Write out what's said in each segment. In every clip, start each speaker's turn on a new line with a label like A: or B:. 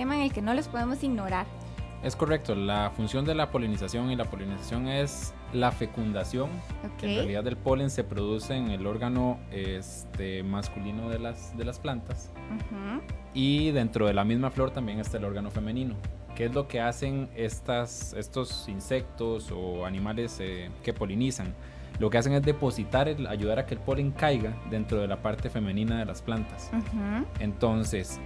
A: tema en el que no los podemos ignorar.
B: Es correcto, la función de la polinización, y la polinización es la fecundación, que en realidad el polen se produce en el órgano masculino de las plantas, y dentro de la misma flor también está el órgano femenino. ¿Qué es lo que hacen estos insectos o animales que polinizan? Lo que hacen es ayudar a que el polen caiga dentro de la parte femenina de las plantas. Entonces,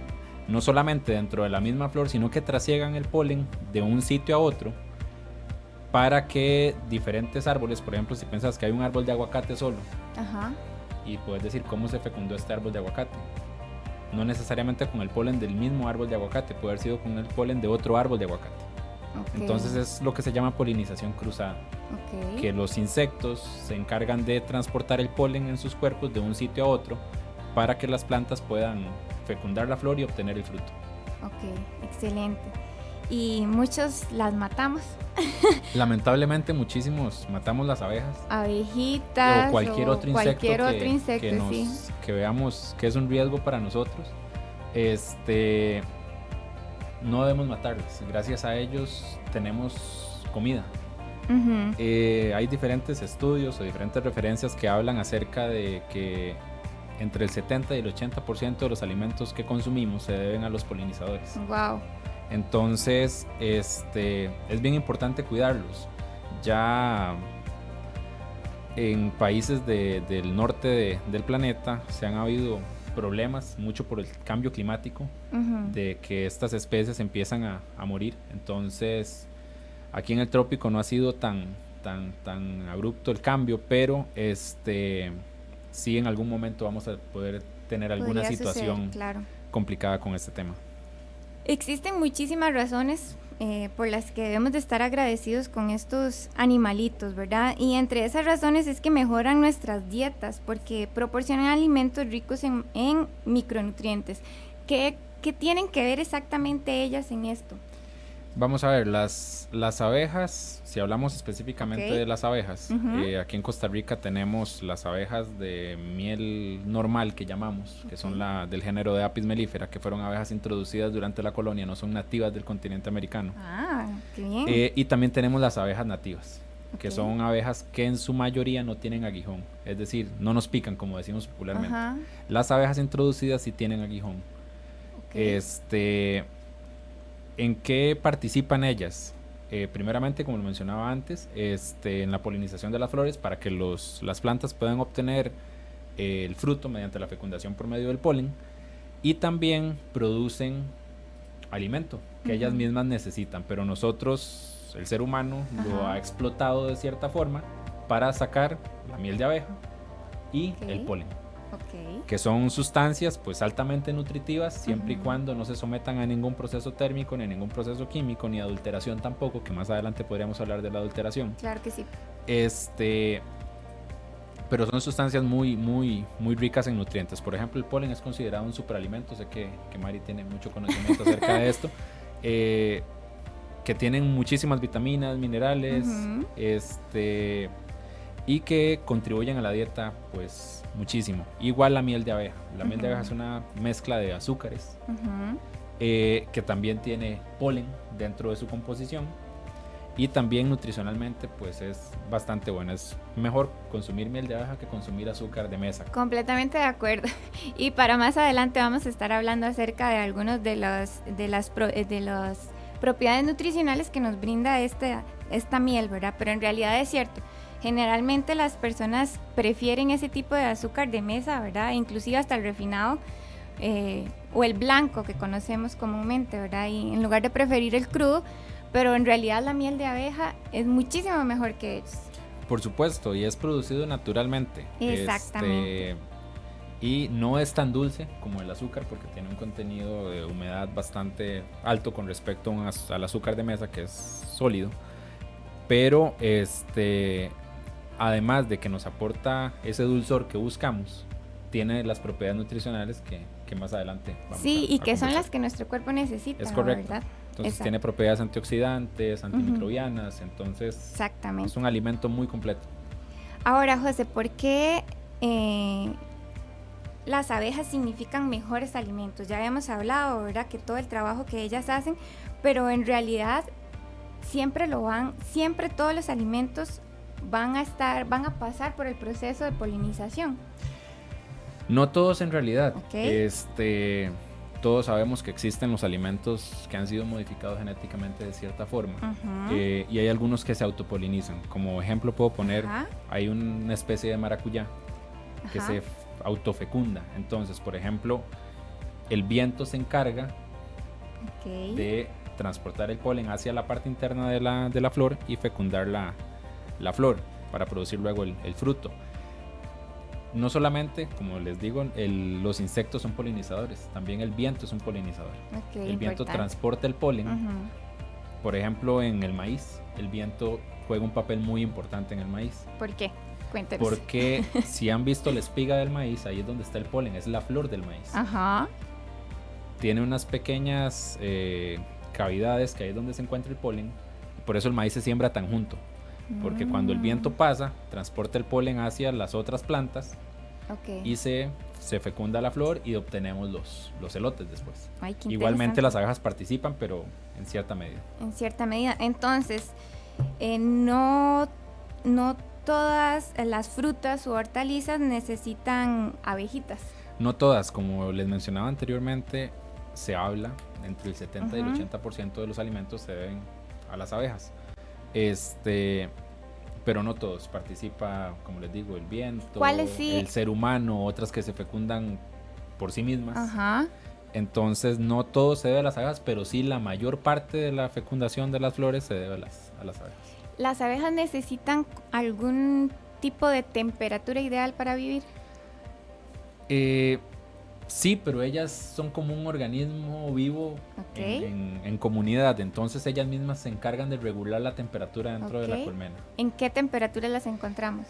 B: no solamente dentro de la misma flor, sino que trasiegan el polen de un sitio a otro para que diferentes árboles, por ejemplo, si piensas que hay un árbol de aguacate solo, y puedes decir cómo se fecundó este árbol de aguacate. No necesariamente con el polen del mismo árbol de aguacate, puede haber sido con el polen de otro árbol de aguacate. Entonces es lo que se llama polinización cruzada, que los insectos se encargan de transportar el polen en sus cuerpos de un sitio a otro para que las plantas puedan fecundar la flor y obtener el fruto.
A: Ok, excelente. Y muchos las matamos.
B: Lamentablemente muchísimos matamos las abejas.
A: Abejitas
B: o cualquier otro insecto
A: sí.
B: que veamos que es un riesgo para nosotros. No debemos matarlas. Gracias a ellos tenemos comida. Hay diferentes estudios o diferentes referencias que hablan acerca de que entre el 70 y el 80% de los alimentos que consumimos se deben a los polinizadores.
A: Wow.
B: Entonces, es bien importante cuidarlos. Ya en países del norte del planeta se han habido problemas, mucho por el cambio climático, de que estas especies empiezan a morir. Entonces, aquí en el trópico no ha sido tan abrupto el cambio, pero sí en algún momento vamos a poder tener alguna situación complicada con este tema.
A: Existen muchísimas razones por las que debemos de estar agradecidos con estos animalitos, ¿verdad? Y entre esas razones es que mejoran nuestras dietas porque proporcionan alimentos ricos en micronutrientes. ¿Qué tienen que ver exactamente ellas en esto?
B: Vamos a ver, las abejas, si hablamos específicamente de las abejas, aquí en Costa Rica tenemos las abejas de miel normal que llamamos, que son del género de Apis mellifera, que fueron abejas introducidas durante la colonia, no son nativas del continente americano.
A: Ah, qué bien.
B: Y también tenemos las abejas nativas, que son abejas que en su mayoría no tienen aguijón, es decir, no nos pican como decimos popularmente. Las abejas introducidas sí tienen aguijón. ¿En qué participan ellas? Primeramente, como lo mencionaba antes, en la polinización de las flores para que las plantas puedan obtener el fruto mediante la fecundación por medio del polen, y también producen alimento que ellas mismas necesitan, pero nosotros, el ser humano, lo ha explotado de cierta forma para sacar la miel de abeja y el polen. Que son sustancias pues altamente nutritivas siempre y cuando no se sometan a ningún proceso térmico, ni a ningún proceso químico, ni adulteración tampoco, que más adelante podríamos hablar de la adulteración.
A: Claro que sí.
B: Pero son sustancias muy, muy, muy ricas en nutrientes. Por ejemplo, el polen es considerado un superalimento. Sé que Mari tiene mucho conocimiento acerca de esto. Que tienen muchísimas vitaminas, minerales, y que contribuyen a la dieta pues muchísimo. Igual la miel de abeja. La miel de abeja es una mezcla de azúcares que también tiene polen dentro de su composición, y también nutricionalmente pues es bastante buena. Es mejor consumir miel de abeja que consumir azúcar de mesa.
A: Completamente de acuerdo. Y para más adelante vamos a estar hablando acerca de algunos de las propiedades nutricionales que nos brinda esta miel, ¿verdad? Pero en realidad es cierto. Generalmente las personas prefieren ese tipo de azúcar de mesa, ¿verdad? Inclusive hasta el refinado o el blanco que conocemos comúnmente, ¿verdad? Y en lugar de preferir el crudo, pero en realidad la miel de abeja es muchísimo mejor que ellos.
B: Por supuesto, y es producido naturalmente.
A: Exactamente.
B: Y no es tan dulce como el azúcar porque tiene un contenido de humedad bastante alto con respecto al azúcar de mesa, que es sólido. Pero además de que nos aporta ese dulzor que buscamos, tiene las propiedades nutricionales que más adelante vamos
A: y que son las que nuestro cuerpo necesita.
B: Es correcto,
A: ¿verdad?
B: Entonces tiene propiedades antioxidantes, antimicrobianas, entonces
A: exactamente,
B: es un alimento muy completo.
A: Ahora, José, ¿por qué las abejas significan mejores alimentos. Ya habíamos hablado, ¿verdad? Que todo el trabajo que ellas hacen, pero en realidad siempre todos los alimentos van a pasar por el proceso de polinización.
B: No todos en realidad.
A: Okay.
B: Todos sabemos que existen los alimentos que han sido modificados genéticamente de cierta forma. Y hay algunos que se autopolinizan. Como ejemplo puedo poner, hay una especie de maracuyá que se autofecunda. Entonces, por ejemplo, el viento se encarga de transportar el polen hacia la parte interna de la flor y fecundar la flor para producir luego el fruto. No solamente, como les digo, los insectos son polinizadores, también el viento es un polinizador. El viento transporta el polen. Por ejemplo, en el maíz, el viento juega un papel muy importante en el maíz.
A: ¿Por qué? Cuéntenos.
B: Porque si han visto la espiga del maíz, ahí es donde está el polen, es la flor del maíz. Tiene unas pequeñas cavidades que ahí es donde se encuentra el polen, y por eso el maíz se siembra tan junto. Porque cuando el viento pasa, transporta el polen hacia las otras plantas y se fecunda la flor y obtenemos los elotes después.
A: Ay,
B: igualmente las abejas participan, pero en cierta medida.
A: En cierta medida. Entonces, no todas las frutas u hortalizas necesitan abejitas.
B: No todas, como les mencionaba anteriormente, se habla entre el 70 y el 80% de los alimentos se deben a las abejas. Pero no todos. Participa, como les digo, el viento, el ser humano, otras que se fecundan por sí mismas. Entonces no todo se debe a las abejas, pero sí la mayor parte de la fecundación de las flores se debe a las abejas.
A: ¿Las abejas necesitan algún tipo de temperatura ideal para vivir?
B: Sí, pero ellas son como un organismo vivo en comunidad, entonces ellas mismas se encargan de regular la temperatura dentro de la colmena.
A: ¿En qué temperatura las encontramos?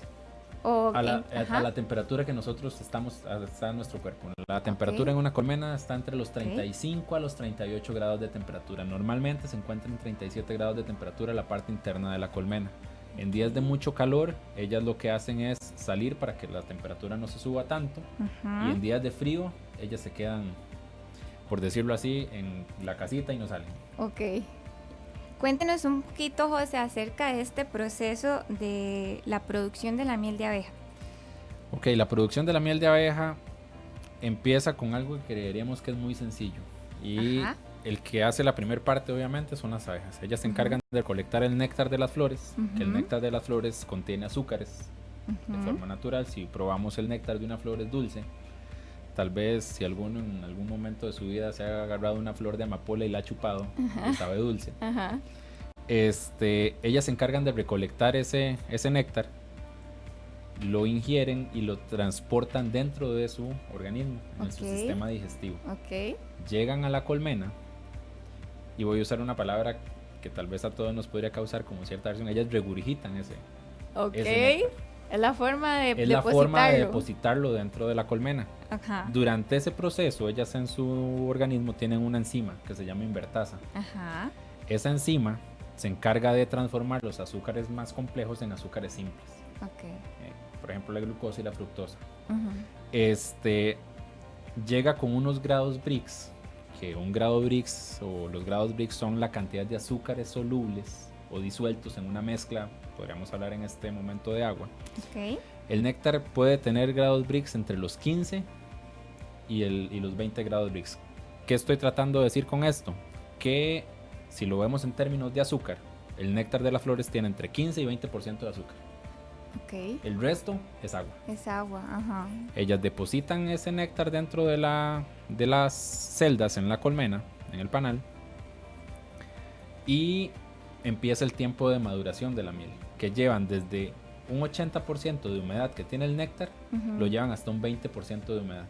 B: A la temperatura que nosotros está en nuestro cuerpo. La temperatura en una colmena está entre los 35 a los 38 grados de temperatura. Normalmente se encuentra en 37 grados de temperatura la parte interna de la colmena. En días de mucho calor, ellas lo que hacen es salir para que la temperatura no se suba tanto. Y en días de frío, ellas se quedan, por decirlo así, en la casita y no salen.
A: Cuéntenos un poquito, José, acerca de este proceso de la producción de la miel de abeja.
B: La producción de la miel de abeja empieza con algo que creeríamos que es muy sencillo. Y el que hace la primera parte, obviamente, son las abejas. Ellas se encargan de recolectar el néctar de las flores, que el néctar de las flores contiene azúcares de forma natural. Si probamos el néctar de una flor es dulce. Tal vez si alguno en algún momento de su vida se ha agarrado una flor de amapola y la ha chupado, y sabe dulce. Ellas se encargan de recolectar ese néctar, lo ingieren y lo transportan dentro de su organismo, en su sistema digestivo. Llegan a la colmena, y voy a usar una palabra que tal vez a todos nos podría causar como cierta versión. Ellas regurgitan ese néctar.
A: Es la forma de
B: depositarlo. La forma de depositarlo dentro de la colmena. Durante ese proceso, ellas en su organismo tienen una enzima que se llama invertasa. Esa enzima se encarga de transformar los azúcares más complejos en azúcares simples. Por ejemplo, la glucosa y la fructosa. Llega con unos grados Brix, que un grado Brix o los grados Brix son la cantidad de azúcares solubles o disueltos en una mezcla, podríamos hablar en este momento de agua. El néctar puede tener grados Brix entre los 15 y los 20 grados Brix. ¿Qué estoy tratando de decir con esto? Que si lo vemos en términos de azúcar, el néctar de las flores tiene entre 15 y 20% de azúcar. El resto es agua. Ellas depositan ese néctar dentro de las celdas en la colmena, en el panal, y empieza el tiempo de maduración de la miel, que llevan desde un 80% de humedad que tiene el néctar, lo llevan hasta un 20% de humedad.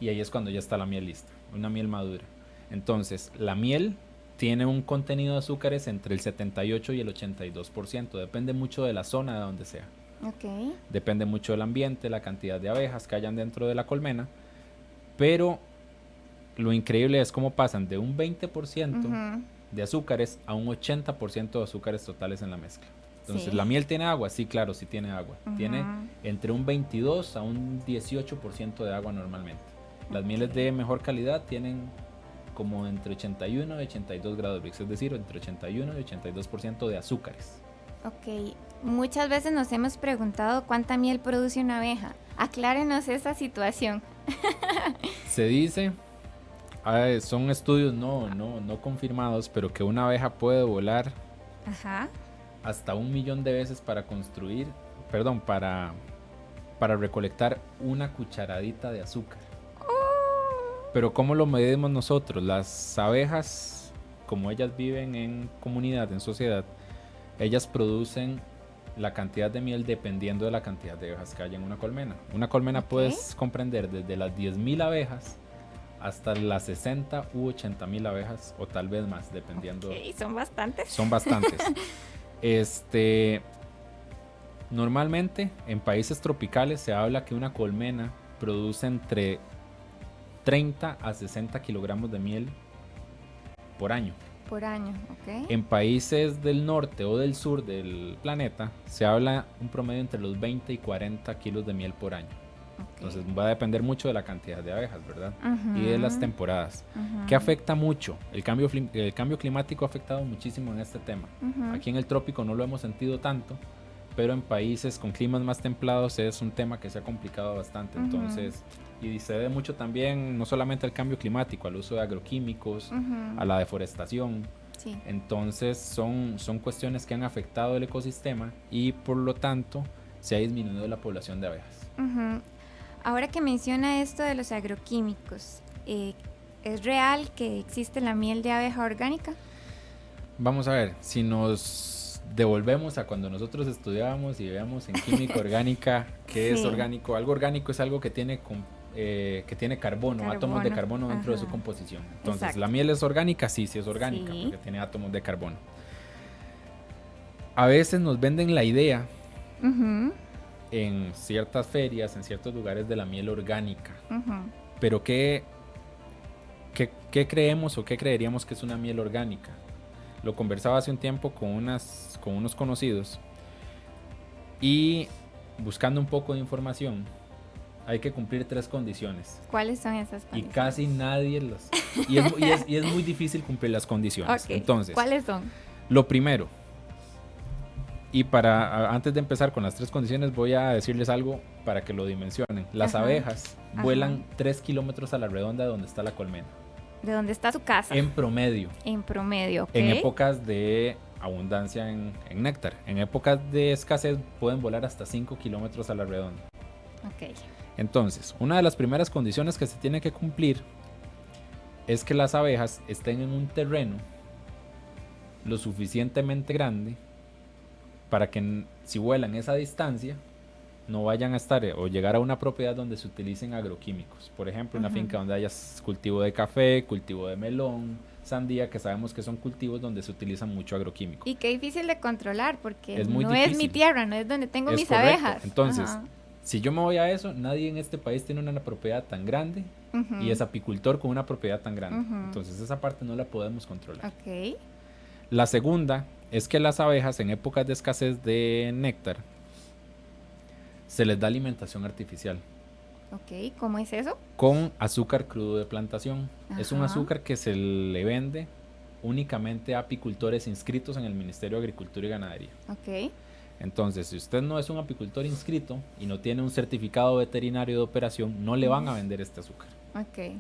B: Y ahí es cuando ya está la miel lista, una miel madura. Entonces, la miel tiene un contenido de azúcares entre el 78 y el 82%. Depende mucho de la zona de donde sea. Depende mucho del ambiente, la cantidad de abejas que hayan dentro de la colmena. Pero lo increíble es cómo pasan de un 20% de azúcares a un 80% de azúcares totales en la mezcla. Entonces,
A: Sí.
B: ¿la miel tiene agua? Sí, claro, sí tiene agua.
A: Ujú.
B: Tiene entre un 22 a un 18% de agua normalmente. Las mieles
A: Ok.
B: de mejor calidad tienen como entre 81 y 82 grados Brix, es decir, entre 81 y 82% de azúcares.
A: Ok, muchas veces nos hemos preguntado cuánta miel produce una abeja. Aclárenos esa situación.
B: Se dice, son estudios no confirmados, pero que una abeja puede volar
A: Ajá.
B: hasta 1 millón de veces para recolectar una cucharadita de azúcar. Pero ¿cómo lo medimos nosotros? Las abejas, como ellas viven en comunidad, en sociedad, ellas producen la cantidad de miel dependiendo de la cantidad de abejas que hay en una colmena. Una colmena
A: Ok.
B: puedes comprender desde las 10.000 abejas hasta las 60 u 80.000 abejas o tal vez más, dependiendo.
A: Ok, son bastantes.
B: Son bastantes. Normalmente en países tropicales se habla que una colmena produce entre 30 a 60 kilogramos de miel por año.
A: Por año, ok.
B: En países del norte o del sur del planeta se habla un promedio entre los 20 y 40 kilos de miel por año.
A: Ok.
B: Entonces va a depender mucho de la cantidad de abejas, ¿verdad?
A: Ujú.
B: Y de las temporadas.
A: Ujú.
B: ¿Qué afecta mucho? El cambio climático ha afectado muchísimo en este tema.
A: Ujú.
B: Aquí en el trópico no lo hemos sentido tanto, pero en países con climas más templados es un tema que se ha complicado bastante.
A: Ujú.
B: Entonces, y se debe mucho también, no solamente al cambio climático, al uso de agroquímicos,
A: Ujú.
B: a la deforestación.
A: Sí.
B: Entonces son cuestiones que han afectado el ecosistema y por lo tanto se ha disminuido la población de abejas.
A: Ujú. Ahora que menciona esto de los agroquímicos, ¿es real que existe la miel de abeja orgánica?
B: Vamos a ver, si nos devolvemos a cuando nosotros estudiábamos y veíamos en química orgánica qué es
A: Sí.
B: orgánico. Algo orgánico es algo que tiene carbono, átomos de carbono dentro de su
A: Ajá.
B: composición. Entonces,
A: Exacto.
B: ¿la miel es orgánica? Sí, sí es orgánica,
A: Sí.
B: porque tiene átomos de carbono. A veces nos venden la idea
A: Ujú.
B: en ciertas ferias, en ciertos lugares, de la miel orgánica.
A: Ujú.
B: Pero ¿qué creemos o qué creeríamos que es una miel orgánica? Lo conversaba hace un tiempo con unos conocidos y buscando un poco de información, hay que cumplir 3 condiciones.
A: ¿Cuáles son esas
B: Y
A: condiciones?
B: casi nadie las... Y es muy difícil cumplir las condiciones.
A: Ok.
B: Entonces,
A: ¿Cuáles son?
B: lo primero, y antes de empezar con las 3 condiciones, voy a decirles algo para que lo dimensionen. Las
A: Ajá.
B: abejas
A: Ajá.
B: vuelan 3 kilómetros a la redonda de donde está la colmena.
A: ¿De dónde está su casa?
B: En promedio.
A: En promedio, ok.
B: En épocas de abundancia en néctar. En épocas de escasez pueden volar hasta 5 kilómetros a la redonda.
A: Ok.
B: Entonces, una de las primeras condiciones que se tiene que cumplir es que las abejas estén en un terreno lo suficientemente grande para que si vuelan esa distancia no vayan a estar o llegar a una propiedad donde se utilicen agroquímicos. Por ejemplo, una
A: Ujú.
B: finca donde haya cultivo de café, cultivo de melón, sandía, que sabemos que son cultivos donde se utilizan mucho agroquímico.
A: Y qué difícil de controlar porque
B: Es muy
A: no es mi
B: difícil.
A: tierra, no es donde tengo
B: Es
A: mis
B: correcto.
A: abejas.
B: Entonces,
A: Ajá.
B: si yo me voy a eso, nadie en este país tiene una propiedad tan grande
A: Ujú.
B: y es apicultor con una propiedad tan grande.
A: Ujú.
B: Entonces esa parte no la podemos controlar.
A: Ok.
B: La segunda es que las abejas en épocas de escasez de néctar se les da alimentación artificial
A: Ok, ¿cómo es eso?
B: con azúcar crudo de plantación. Es un
A: Ajá.
B: azúcar que se le vende únicamente a apicultores inscritos en el Ministerio de Agricultura y Ganadería.
A: Ok.
B: Entonces, si usted no es un apicultor inscrito y no tiene un certificado veterinario de operación, no le van a vender este azúcar.
A: Ok.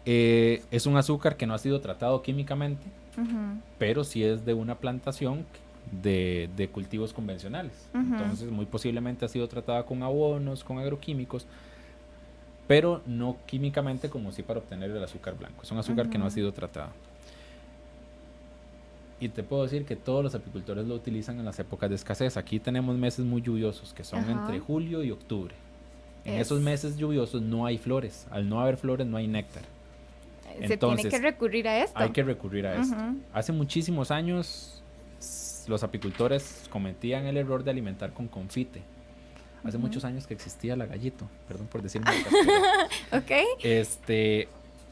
B: Es un azúcar que no ha sido tratado químicamente,
A: Ujú.
B: pero sí es de una plantación de cultivos convencionales.
A: Ujú.
B: Entonces, muy posiblemente ha sido tratada con abonos, con agroquímicos, pero no químicamente como sí para obtener el azúcar blanco. Es un azúcar que no ha
A: Ujú.
B: sido tratado. Y te puedo decir que todos los apicultores lo utilizan en las épocas de escasez. Aquí tenemos meses muy lluviosos, que son
A: Ajá.
B: entre julio y octubre. En
A: Es-
B: esos meses lluviosos no hay flores. Al no haber flores no hay néctar.
A: Se
B: Entonces,
A: tiene que recurrir a esto.
B: Hay que recurrir a esto.
A: Ujú.
B: Hace muchísimos años los apicultores cometían el error de alimentar con confite. Hace
A: Ujú.
B: muchos años que existía la gallito, perdón por decirlo.
A: Ok.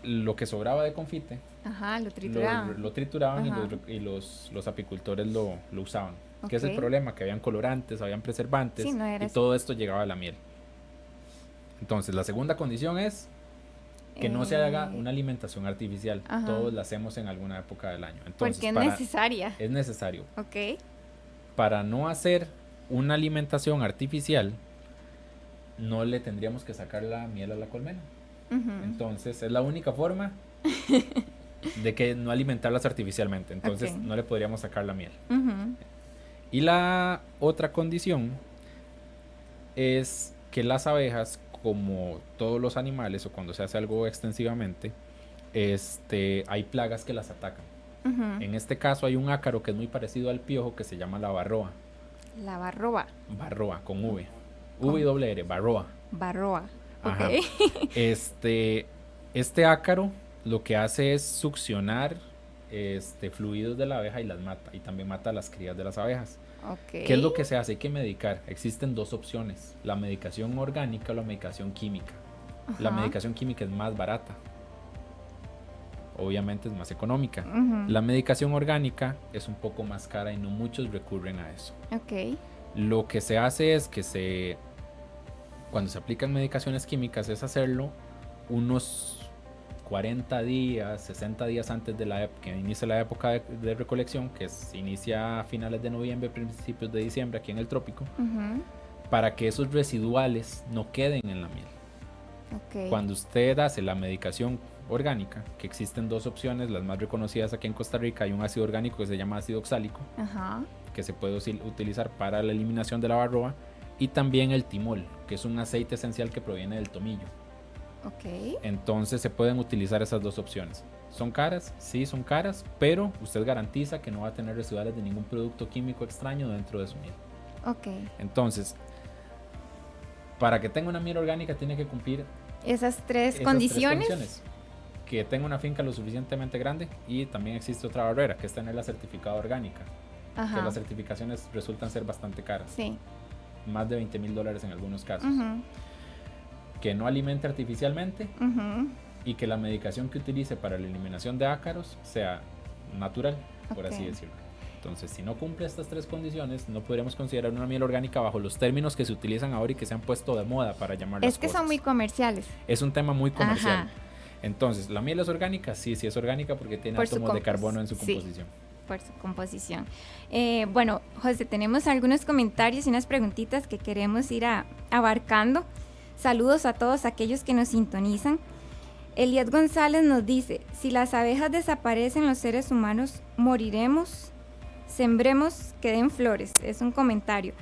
B: Lo que sobraba de confite
A: Ajá, lo trituraban.
B: lo trituraban
A: Ajá.
B: y los apicultores lo usaban. ¿Qué es el problema? Que habían colorantes, habían preservantes, y todo esto llegaba a la miel. Entonces, la segunda condición es que no se haga una alimentación artificial. Todos la hacemos en alguna época del año. Entonces,
A: porque es necesaria.
B: Es necesario.
A: Ok.
B: Para no hacer una alimentación artificial, no le tendríamos que sacar la miel a la colmena. Entonces, es la única forma de que no alimentarlas artificialmente. Entonces, no le podríamos sacar la miel. Y la otra condición es que las abejas, como todos los animales o cuando se hace algo extensivamente, hay plagas que las atacan. En este caso hay un ácaro que es muy parecido al piojo que se llama la barroa.
A: La barroa.
B: Barroa, con V. V y doble R, barroa.
A: Barroa.
B: Ajá. Este ácaro lo que hace es succionar fluidos de la abeja y las mata. Y también mata a las crías de las abejas. ¿Qué es lo que se hace? Hay que medicar. Existen dos opciones: la medicación orgánica o la medicación química. La medicación química es más barata, obviamente es más económica. La medicación orgánica es un poco más cara y no muchos recurren a eso. Lo que se hace es que cuando se aplican medicaciones químicas es hacerlo unos 40 días, 60 días antes de que inicie la época de recolección, que se inicia a finales de noviembre, principios de diciembre aquí en el trópico, para que esos residuales no queden en la miel. Cuando usted hace la medicación orgánica, que existen dos opciones, las más reconocidas aquí en Costa Rica, hay un ácido orgánico que se llama ácido oxálico, que se puede utilizar para la eliminación de la barroa, y también el timol, que es un aceite esencial que proviene del tomillo. Entonces se pueden utilizar esas dos opciones. ¿Son caras? Sí, son caras, pero usted garantiza que no va a tener residuales de ningún producto químico extraño dentro de su miel. Entonces, para que tenga una miel orgánica tiene que cumplir
A: esas tres condiciones.
B: Que tenga una finca lo suficientemente grande, y también existe otra barrera, que es tener la certificada orgánica. Que las certificaciones resultan ser bastante caras. Más de $20,000 en algunos casos. Que no alimente artificialmente y que la medicación que utilice para la eliminación de ácaros sea natural, por así decirlo. Entonces, si no cumple estas tres condiciones, no podríamos considerar una miel orgánica bajo los términos que se utilizan ahora y que se han puesto de moda para llamar las cosas.
A: Es que son muy comerciales.
B: Es un tema muy comercial. Entonces, ¿la miel es orgánica? Sí, sí es orgánica porque tiene átomos de carbono en su composición.
A: Por su composición. Bueno, José, tenemos algunos comentarios y unas preguntitas que queremos ir abarcando. Saludos a todos aquellos que nos sintonizan. Eliad González nos dice: si las abejas desaparecen, los seres humanos moriremos. Sembremos que den flores. Es un comentario.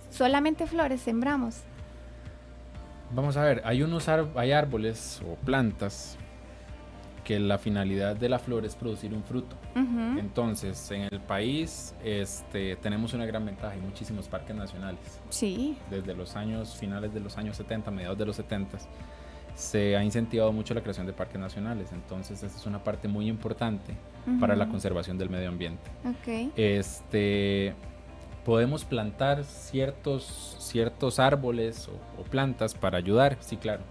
A: Solamente flores sembramos.
B: Vamos a ver, hay árboles o plantas que la finalidad de la flor es producir un fruto. Entonces, en el país tenemos una gran ventaja, hay muchísimos parques nacionales.
A: Sí.
B: Desde los finales de los años 70, mediados de los 70, se ha incentivado mucho la creación de parques nacionales. Entonces, esta es una parte muy importante para la conservación del medio ambiente. Podemos plantar ciertos árboles o plantas para ayudar, sí, claro.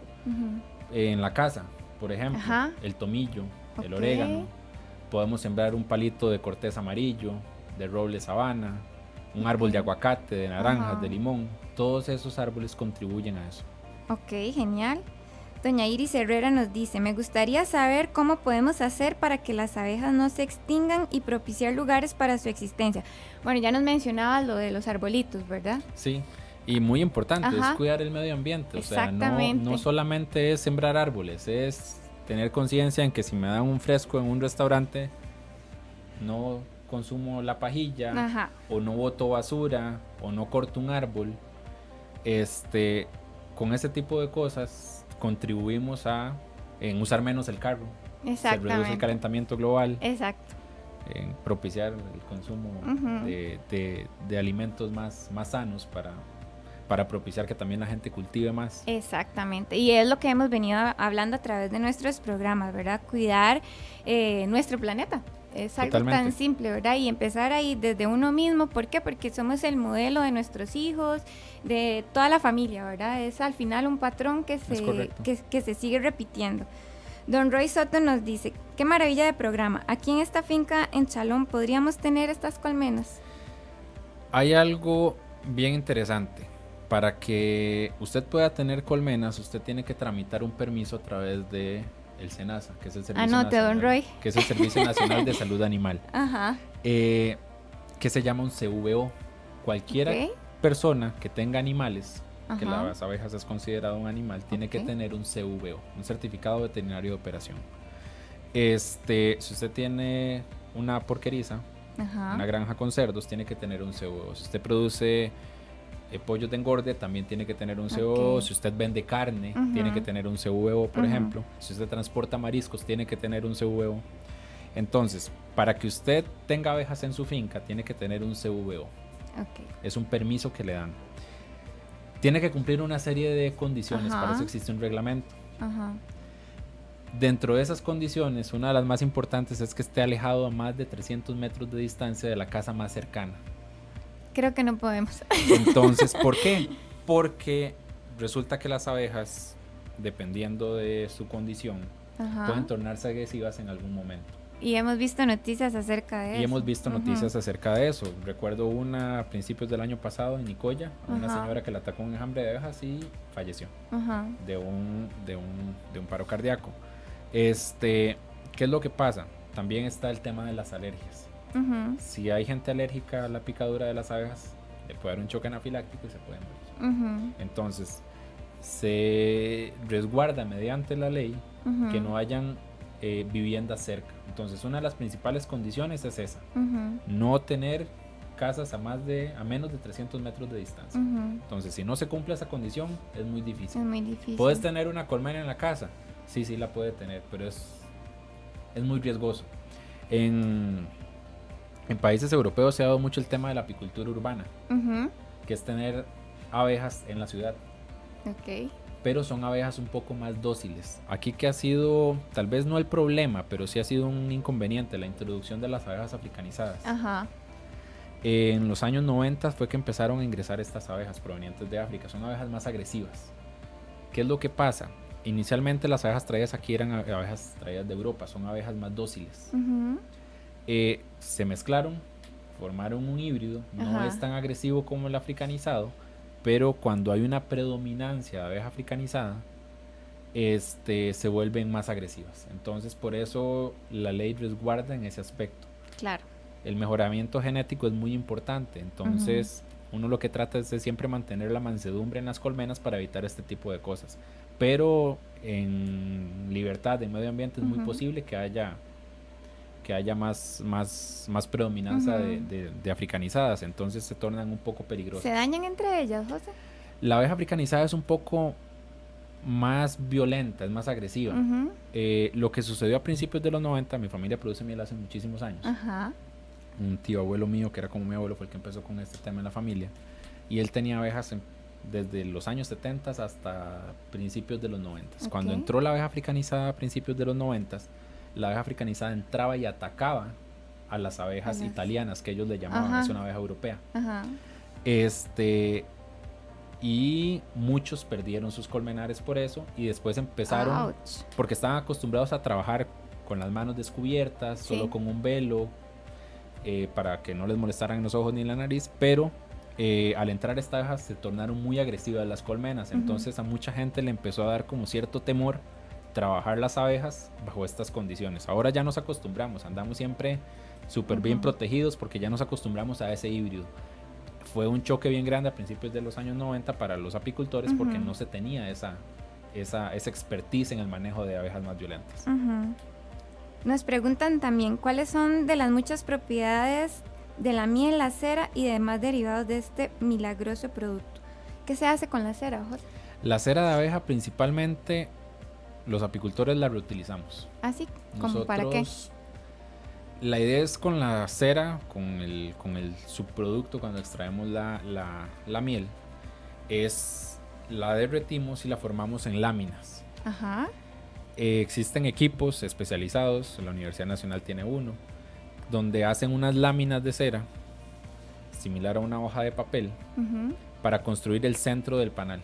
B: En la casa, por ejemplo, el tomillo, el orégano. Podemos sembrar un palito de corteza amarillo, de roble sabana, un árbol de aguacate, de naranjas, de limón. Todos esos árboles contribuyen a eso.
A: Genial. Doña Iris Herrera nos dice: me gustaría saber cómo podemos hacer para que las abejas no se extingan y propiciar lugares para su existencia. Bueno, ya nos mencionabas lo de los arbolitos, ¿verdad?
B: Sí, y muy importante es cuidar el medio ambiente. O sea, no solamente es sembrar árboles, es tener conciencia en que si me dan un fresco en un restaurante, no consumo la pajilla, o no boto basura, o no corto un árbol. Con ese tipo de cosas contribuimos en usar menos el carro. Se reduce el calentamiento global. En propiciar el consumo de alimentos más sanos para propiciar que también la gente cultive más.
A: Exactamente, y es lo que hemos venido hablando a través de nuestros programas, ¿verdad? Cuidar nuestro planeta. Es algo tan simple, ¿verdad? Y empezar ahí desde uno mismo. ¿Por qué? Porque somos el modelo de nuestros hijos, de toda la familia, ¿verdad? Es al final un patrón que se sigue repitiendo. Don Roy Soto nos dice: Qué maravilla de programa. Aquí en esta finca en Chalón podríamos tener estas colmenas.
B: Hay algo bien interesante. Para que usted pueda tener colmenas, usted tiene que tramitar un permiso a través de el SENASA, que es el Servicio
A: Nacional, don Roy.
B: Que es el Servicio Nacional de Salud Animal.
A: Ajá.
B: Que se llama un CVO. Cualquiera persona que tenga animales, que las abejas es considerado un animal, tiene que tener un CVO, un certificado veterinario de operación. Si usted tiene una porqueriza, una granja con cerdos, tiene que tener un CVO. Si usted produce pollos de engorde, también tiene que tener un CVO. Si usted vende carne, tiene que tener un CVO, por ejemplo. Si usted transporta mariscos, tiene que tener un CVO. Entonces, para que usted tenga abejas en su finca, tiene que tener un CVO. Es un permiso que le dan. Tiene que cumplir una serie de condiciones, para eso existe un reglamento. Dentro de esas condiciones, una de las más importantes es que esté alejado a más de 300 metros de distancia de la casa más cercana.
A: Creo que no podemos.
B: Entonces, ¿por qué? Porque resulta que las abejas, dependiendo de su condición, pueden tornarse agresivas en algún momento.
A: Y hemos visto noticias acerca de
B: eso. Recuerdo una a principios del año pasado en Nicoya, a una señora que le atacó un enjambre de abejas y falleció de un paro cardíaco. ¿Qué es lo que pasa? También está el tema de las alergias. Si hay gente alérgica a la picadura de las abejas, le puede dar un choque anafiláctico y se puede morir. Entonces, se resguarda mediante la ley que no hayan viviendas cerca. Entonces, una de las principales condiciones es esa: no tener casas a menos de 300 metros de distancia. Entonces, si no se cumple esa condición, es muy difícil. ¿Puedes tener una colmena en la casa? Sí, la puede tener, pero es muy riesgoso. En países europeos se ha dado mucho el tema de la apicultura urbana, que es tener abejas en la ciudad. Pero son abejas un poco más dóciles. Aquí que ha sido, tal vez no el problema, pero sí ha sido un inconveniente, la introducción de las abejas africanizadas. En los años 90 fue que empezaron a ingresar estas abejas provenientes de África. Son abejas más agresivas. ¿Qué es lo que pasa? Inicialmente las abejas traídas aquí eran abejas traídas de Europa, son abejas más dóciles. Se mezclaron, formaron un híbrido, no es tan agresivo como el africanizado, pero cuando hay una predominancia de abeja africanizada, se vuelven más agresivas. Entonces, por eso la ley resguarda en ese aspecto.
A: Claro.
B: El mejoramiento genético es muy importante, entonces uno lo que trata es de siempre mantener la mansedumbre en las colmenas para evitar este tipo de cosas. Pero en libertad de medio ambiente es muy posible que haya más predominancia de africanizadas, entonces se tornan un poco peligrosas.
A: ¿Se dañan entre ellas, José?
B: La abeja africanizada es un poco más violenta, es más agresiva. Lo que sucedió a principios de los 90, mi familia produce miel hace muchísimos años. Un tío abuelo mío, que era como mi abuelo, fue el que empezó con este tema en la familia, y él tenía abejas desde los años 70 hasta principios de los 90. Cuando entró la abeja africanizada a principios de los 90, la abeja africanizada entraba y atacaba a las abejas italianas, que ellos le llamaban, es una abeja europea. Y muchos perdieron sus colmenares por eso, y después empezaron, porque estaban acostumbrados a trabajar con las manos descubiertas, solo con un velo, para que no les molestaran en los ojos ni en la nariz, pero al entrar estas abejas se tornaron muy agresivas las colmenas. Entonces a mucha gente le empezó a dar como cierto temor trabajar las abejas bajo estas condiciones. Ahora ya nos acostumbramos, andamos siempre súper bien protegidos porque ya nos acostumbramos a ese híbrido. Fue un choque bien grande a principios de los años 90 para los apicultores porque no se tenía esa expertise en el manejo de abejas más violentas.
A: Nos preguntan también cuáles son de las muchas propiedades de la miel, la cera y demás derivados de este milagroso producto. ¿Qué se hace con la cera, José?
B: La cera de abeja principalmente los apicultores la reutilizamos.
A: ¿Ah, sí? ¿Cómo para qué?
B: La idea es con la cera, con el subproducto, cuando extraemos la miel, la derretimos y la formamos en láminas. Existen equipos especializados, la Universidad Nacional tiene uno, donde hacen unas láminas de cera, similar a una hoja de papel, para construir el centro del panal.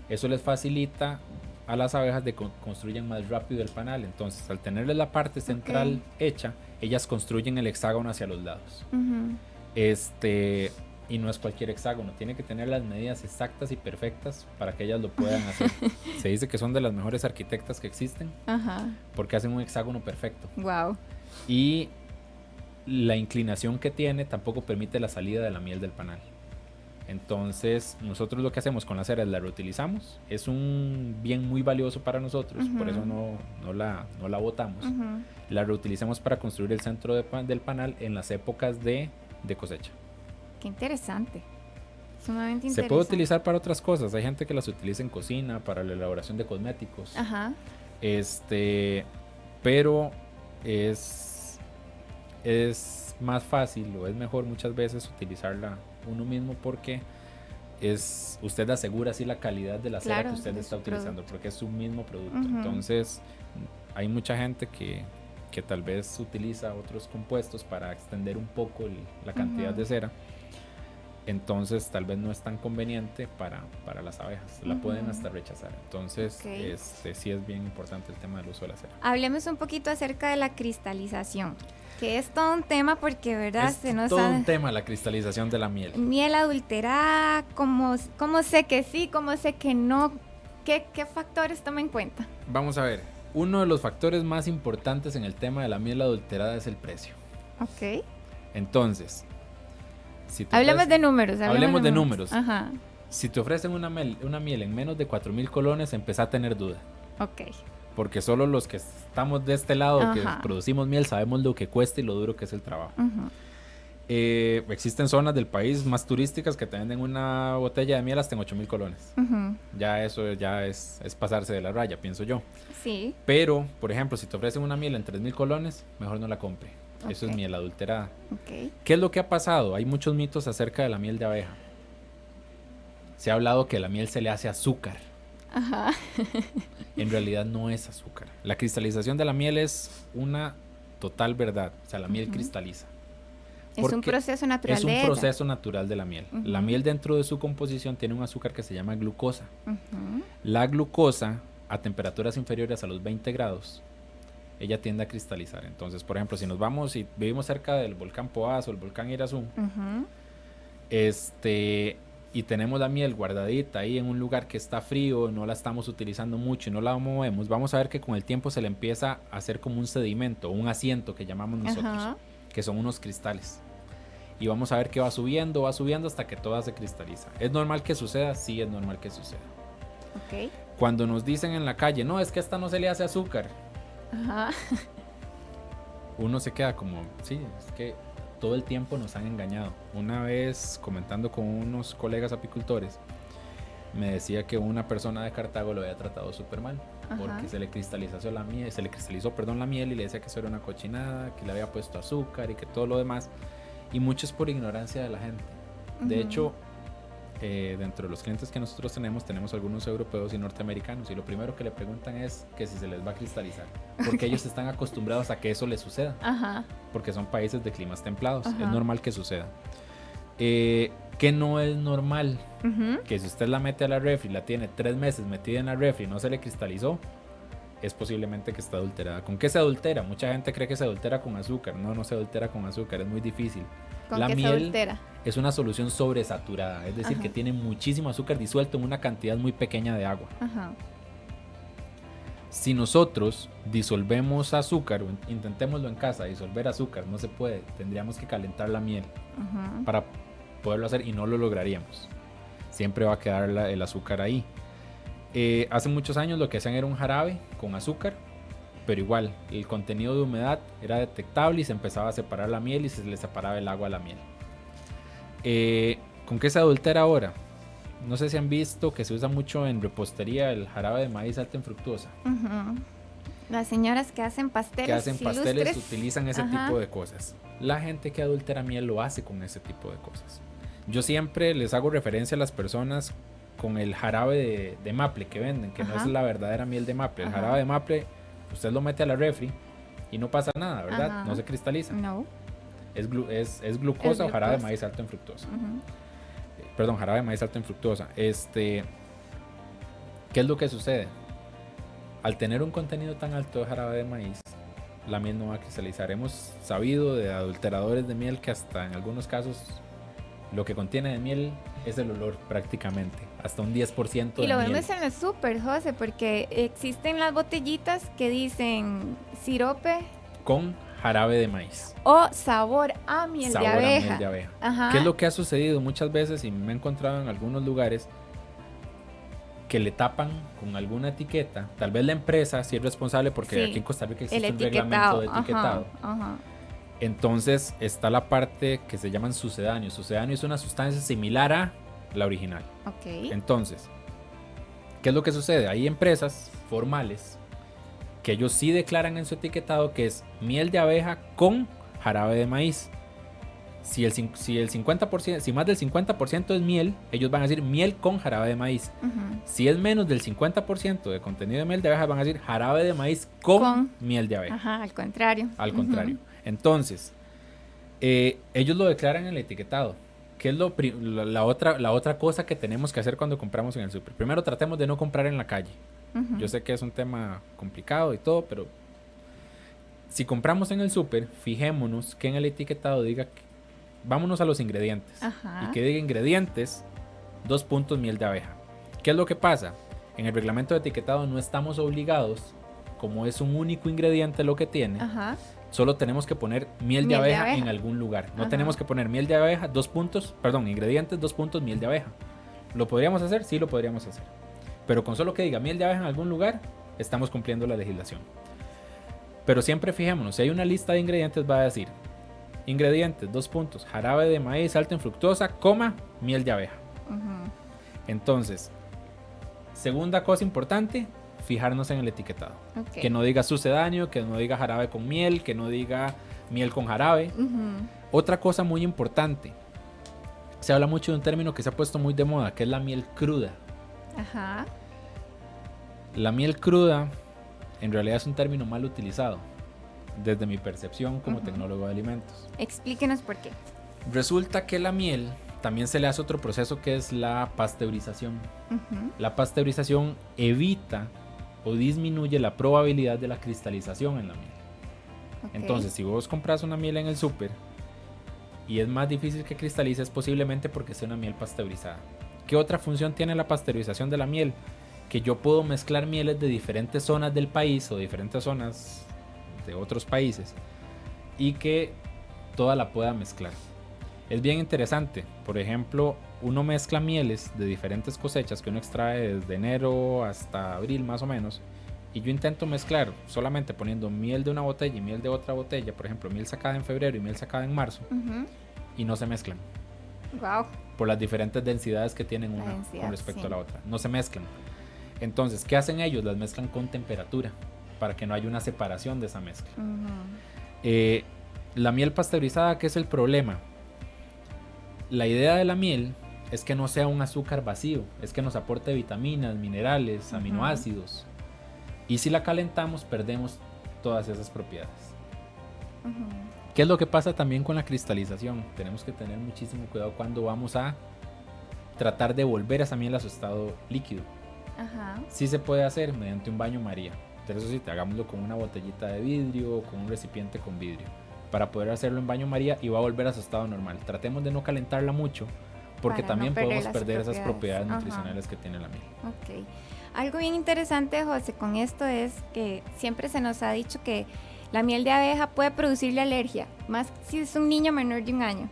B: Eso les facilita a las abejas de que construyan más rápido el panal. Entonces, al tenerle la parte central hecha, ellas construyen el hexágono hacia los lados. Y no es cualquier hexágono, tiene que tener las medidas exactas y perfectas para que ellas lo puedan hacer. Se dice que son de las mejores arquitectas que existen, porque hacen un hexágono perfecto.
A: Wow.
B: Y la inclinación que tiene tampoco permite la salida de la miel del panal. Entonces, nosotros lo que hacemos con la cera es la reutilizamos. Es un bien muy valioso para nosotros, por eso no la botamos. La reutilizamos para construir el centro del panal en las épocas de cosecha.
A: Qué interesante. Sumamente interesante.
B: Se puede utilizar para otras cosas. Hay gente que las utiliza en cocina, para la elaboración de cosméticos. Pero es más fácil o es mejor muchas veces utilizarla uno mismo, porque usted asegura así la calidad de la cera que usted está utilizando, porque es su mismo producto. Entonces hay mucha gente que tal vez utiliza otros compuestos para extender un poco la cantidad de cera. Entonces tal vez no es tan conveniente para las abejas, la pueden hasta rechazar. Entonces sí es bien importante el tema del uso de la cera.
A: Hablemos un poquito acerca de la cristalización, que es todo un tema, porque verdad
B: un tema la cristalización de la miel.
A: Miel adulterada, ¿cómo sé que sí, cómo sé que no? ¿Qué factores toma en cuenta?
B: Vamos a ver, uno de los factores más importantes en el tema de la miel adulterada es el precio. Entonces,
A: hablemos de números.
B: Hablemos de números. Si te ofrecen una miel en menos de 4,000 colones, empezá a tener duda. Porque solo los que estamos de este lado, que producimos miel, sabemos lo que cuesta y lo duro que es el trabajo. Existen zonas del país más turísticas que te venden una botella de miel hasta en 8,000 colones. Ya eso ya es pasarse de la raya, pienso yo.
A: Sí.
B: Pero, por ejemplo, si te ofrecen una miel en 3,000 colones, mejor no la compre. Eso es miel adulterada. ¿Qué es lo que ha pasado? Hay muchos mitos acerca de la miel de abeja. Se ha hablado que la miel se le hace azúcar. En realidad no es azúcar. La cristalización de la miel es una total verdad. O sea, la miel cristaliza.
A: Es un proceso natural
B: de ella. Es un proceso natural de la miel. La miel, dentro de su composición, tiene un azúcar que se llama glucosa. La glucosa, a temperaturas inferiores a los 20 grados, ella tiende a cristalizar. Entonces, por ejemplo, si nos vamos y vivimos cerca del volcán Poás o el volcán Irazú, y tenemos la miel guardadita ahí en un lugar que está frío, no la estamos utilizando mucho y no la movemos, vamos a ver que con el tiempo se le empieza a hacer como un sedimento, un asiento que llamamos nosotros, que son unos cristales. Y vamos a ver que va subiendo hasta que toda se cristaliza. ¿Es normal que suceda? Sí, es normal que suceda. Cuando nos dicen en la calle, no, es que esta no se le hace azúcar, uno se queda como, sí, es que todo el tiempo nos han engañado. Una vez, comentando con unos colegas apicultores, me decía que una persona de Cartago lo había tratado súper mal, porque se le cristalizó la miel y le decía que eso era una cochinada, que le había puesto azúcar y que todo lo demás, y mucho es por ignorancia de la gente. De hecho, dentro de los clientes que nosotros tenemos algunos europeos y norteamericanos, y lo primero que le preguntan es que si se les va a cristalizar, porque ellos están acostumbrados a que eso les suceda, porque son países de climas templados, es normal que suceda. Que no es normal, que si usted la mete a la refri, la tiene 3 meses metida en la refri y no se le cristalizó, es posiblemente que está adulterada. ¿Con qué se adultera? Mucha gente cree que se adultera con azúcar. No se adultera con azúcar, es muy difícil.
A: ¿Con qué se adultera?
B: Es una solución sobresaturada, es decir, que tiene muchísimo azúcar disuelto en una cantidad muy pequeña de agua. Si nosotros disolvemos azúcar, o intentémoslo en casa, disolver azúcar, no se puede. Tendríamos que calentar la miel para poderlo hacer y no lo lograríamos. Siempre va a quedar el azúcar ahí. Hace muchos años lo que hacían era un jarabe con azúcar, pero igual el contenido de humedad era detectable y se empezaba a separar la miel y se le separaba el agua a la miel. ¿Con qué se adultera ahora? No sé si han visto que se usa mucho en repostería el jarabe de maíz alto en fructosa.
A: Las señoras que hacen pasteles
B: utilizan ese tipo de cosas. La gente que adultera miel lo hace con ese tipo de cosas. Yo siempre les hago referencia a las personas con el jarabe de maple que venden, que no es la verdadera miel de maple. El jarabe de maple, usted lo mete a la refri y no pasa nada, ¿verdad? No se cristaliza.
A: No.
B: Es glucosa o jarabe de maíz alto en fructosa. Perdón, jarabe de maíz alto en fructosa. ¿Qué es lo que sucede? al tener un contenido tan alto de jarabe de maíz, la miel no va a cristalizar. Hemos sabido de adulteradores de miel que hasta en algunos casos lo que contiene de miel es el olor prácticamente, hasta un 10% de miel.
A: Y lo vemos en el súper, José, porque existen las botellitas que dicen sirope
B: con jarabe de maíz
A: o sabor a miel de abeja.
B: A miel de abeja.
A: Ajá.
B: ¿Qué es lo que ha sucedido muchas veces y me he encontrado en algunos lugares? Que le tapan con alguna etiqueta, tal vez la empresa sí es responsable porque
A: sí,
B: aquí en Costa Rica existe un reglamento de etiquetado.
A: Ajá.
B: Entonces está la parte que se llaman sucedáneos. Sucedáneo es una sustancia similar a la original.
A: Okay.
B: Entonces, ¿qué es lo que sucede? Hay empresas formales que ellos sí declaran en su etiquetado que es miel de abeja con jarabe de maíz. Si el 50%, si más del 50% es miel, ellos van a decir miel con jarabe de maíz. Si es menos del 50% de contenido de miel de abeja, van a decir jarabe de maíz con miel de abeja.
A: Ajá, al contrario.
B: Al contrario. Entonces, ellos lo declaran en el etiquetado. ¿Qué es la otra cosa que tenemos que hacer cuando compramos en el súper? Primero, tratemos de no comprar en la calle. Yo sé que es un tema complicado y todo, pero si compramos en el súper, fijémonos que en el etiquetado diga vámonos a los ingredientes.
A: Ajá.
B: Y que diga ingredientes, 2 puntos miel de abeja. ¿Qué es lo que pasa? En el reglamento de etiquetado no estamos obligados, como es un único ingrediente lo que tiene,
A: Ajá.
B: solo tenemos que poner miel de abeja en algún lugar. No tenemos que poner miel de abeja, ingredientes, 2 puntos miel de abeja. ¿Lo podríamos hacer? Sí, lo podríamos hacer. Pero con solo que diga miel de abeja en algún lugar, estamos cumpliendo la legislación. Pero siempre fijémonos, si hay una lista de ingredientes va a decir ingredientes, 2 puntos, jarabe de maíz alto en fructosa, miel de abeja. Entonces, segunda cosa importante, fijarnos en el etiquetado. Okay. Que no diga sucedáneo, que no diga jarabe con miel, que no diga miel con jarabe. Otra cosa muy importante, se habla mucho de un término que se ha puesto muy de moda, que es la miel cruda.
A: Ajá.
B: La miel cruda en realidad es un término mal utilizado desde mi percepción como tecnólogo de alimentos.
A: Explíquenos por qué.
B: Resulta que la miel también se le hace otro proceso que es la pasteurización. La pasteurización evita o disminuye la probabilidad de la cristalización en la miel. Okay. Entonces, si vos compras una miel en el súper y es más difícil que cristalice, es posiblemente porque sea una miel pasteurizada. ¿Qué otra función tiene la pasteurización de la miel? Que yo puedo mezclar mieles de diferentes zonas del país o diferentes zonas de otros países y que toda la pueda mezclar. Es bien interesante. Por ejemplo, uno mezcla mieles de diferentes cosechas que uno extrae desde enero hasta abril más o menos, y yo intento mezclar solamente poniendo miel de una botella y miel de otra botella, por ejemplo miel sacada en febrero y miel sacada en marzo, y no se mezclan.
A: Wow.
B: Por las diferentes densidades que tienen una con respecto a la otra, no se mezclan. Entonces, ¿qué hacen ellos? Las mezclan con temperatura para que no haya una separación de esa mezcla. La miel pasteurizada, ¿qué es el problema? La idea de la miel es que no sea un azúcar vacío, es que nos aporte vitaminas, minerales, aminoácidos. Y si la calentamos, perdemos todas esas propiedades. ¿Qué es lo que pasa también con la cristalización? Tenemos que tener muchísimo cuidado cuando vamos a tratar de volver esa miel a su estado líquido. Sí se puede hacer mediante un baño María. Pero eso sí, hagámoslo con una botellita de vidrio o con un recipiente con vidrio para poder hacerlo en baño María y va a volver a su estado normal. Tratemos de no calentarla mucho porque también podemos perder esas propiedades nutricionales que tiene la miel.
A: Okay. Algo bien interesante, José, con esto es que siempre se nos ha dicho que la miel de abeja puede producirle alergia, más si es un niño menor de 1 año.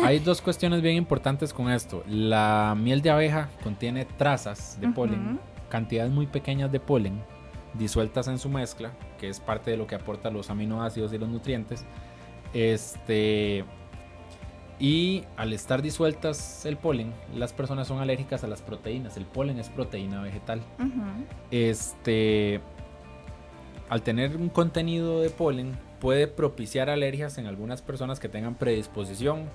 B: Hay 2 cuestiones bien importantes con esto. La miel de abeja contiene trazas de polen, cantidades muy pequeñas de polen disueltas en su mezcla, que es parte de lo que aporta los aminoácidos y los nutrientes. Y al estar disueltas el polen, las personas son alérgicas a las proteínas. El polen es proteína vegetal. Al tener un contenido de polen, puede propiciar alergias en algunas personas que tengan predisposición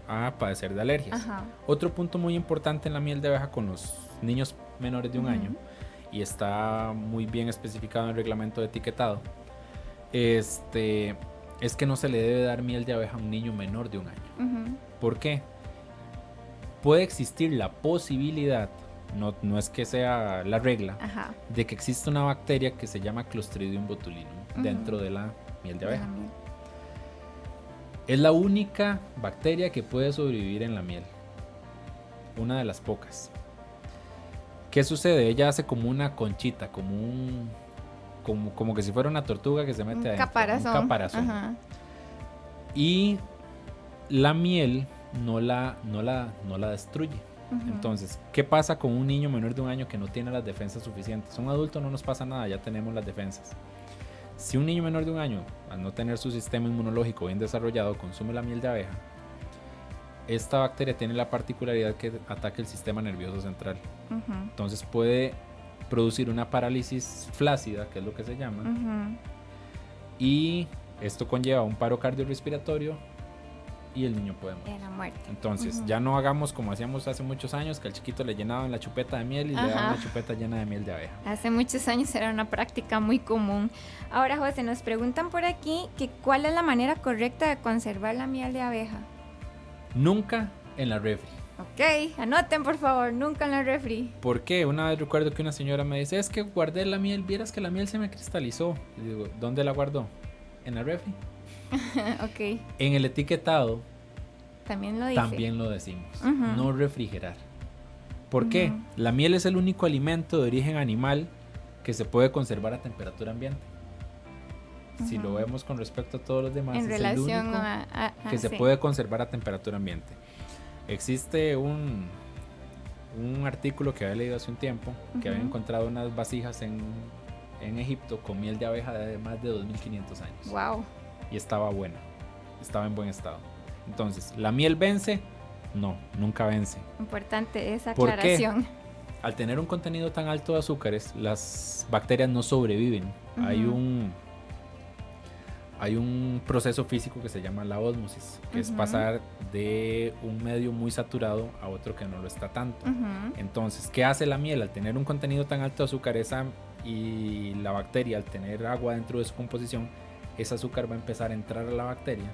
B: a padecer de alergias. Otro punto muy importante en la miel de abeja con los niños menores de 1 año, y está muy bien especificado en el reglamento de etiquetado, es que no se le debe dar miel de abeja a un niño menor de 1 año. ¿Por qué? Puede existir la posibilidad no es que sea la regla,
A: Ajá.
B: de que existe una bacteria que se llama Clostridium botulinum dentro de la miel de abeja. Es la única bacteria que puede sobrevivir en la miel. Una de las pocas. ¿Qué sucede? Ella hace como una conchita, como que si fuera una tortuga que se mete adentro.
A: Caparazón.
B: Un caparazón.
A: Ajá.
B: Y la miel no la destruye. Entonces, ¿qué pasa con un niño menor de 1 año que no tiene las defensas suficientes? Un adulto no nos pasa nada, ya tenemos las defensas. Si un niño menor de 1 año, al no tener su sistema inmunológico bien desarrollado, consume la miel de abeja, esta bacteria tiene la particularidad que ataca el sistema nervioso central. Entonces puede producir una parálisis flácida, que es lo que se llama, y esto conlleva un paro cardiorrespiratorio y el niño puede morir.
A: La muerte.
B: Entonces ya no hagamos como hacíamos hace muchos años, que al chiquito le llenaban la chupeta de miel y le daban una chupeta llena de miel de abeja.
A: Hace muchos años era una práctica muy común. Ahora, José, nos preguntan por aquí que cuál es la manera correcta de conservar la miel de abeja.
B: Nunca en la refri.
A: Ok, anoten por favor, nunca en la refri.
B: ¿Por qué? Una vez recuerdo que una señora me dice, es que guardé la miel, vieras que la miel se me cristalizó. Y digo, ¿dónde la guardó? ¿En la refri?
A: Ok.
B: En el etiquetado
A: También lo dice.
B: también lo decimos, no refrigerar. ¿Por qué? La miel es el único alimento de origen animal que se puede conservar a temperatura ambiente. Si lo vemos con respecto a todos los demás,
A: en
B: es
A: relación
B: el único que se puede conservar a temperatura ambiente. Existe un artículo que había leído hace un tiempo, que había encontrado unas vasijas en Egipto con miel de abeja de más de 2500 años.
A: Wow.
B: Y estaba buena, estaba en buen estado. Entonces, ¿la miel vence? No, nunca vence.
A: Importante esa
B: ¿Por
A: aclaración.
B: qué? Al tener un contenido tan alto de azúcares, las bacterias no sobreviven. Hay un proceso físico que se llama la ósmosis, que es pasar de un medio muy saturado a otro que no lo está tanto. Entonces, ¿qué hace la miel? Al tener un contenido tan alto de azúcar, y la bacteria, al tener agua dentro de su composición, ese azúcar va a empezar a entrar a la bacteria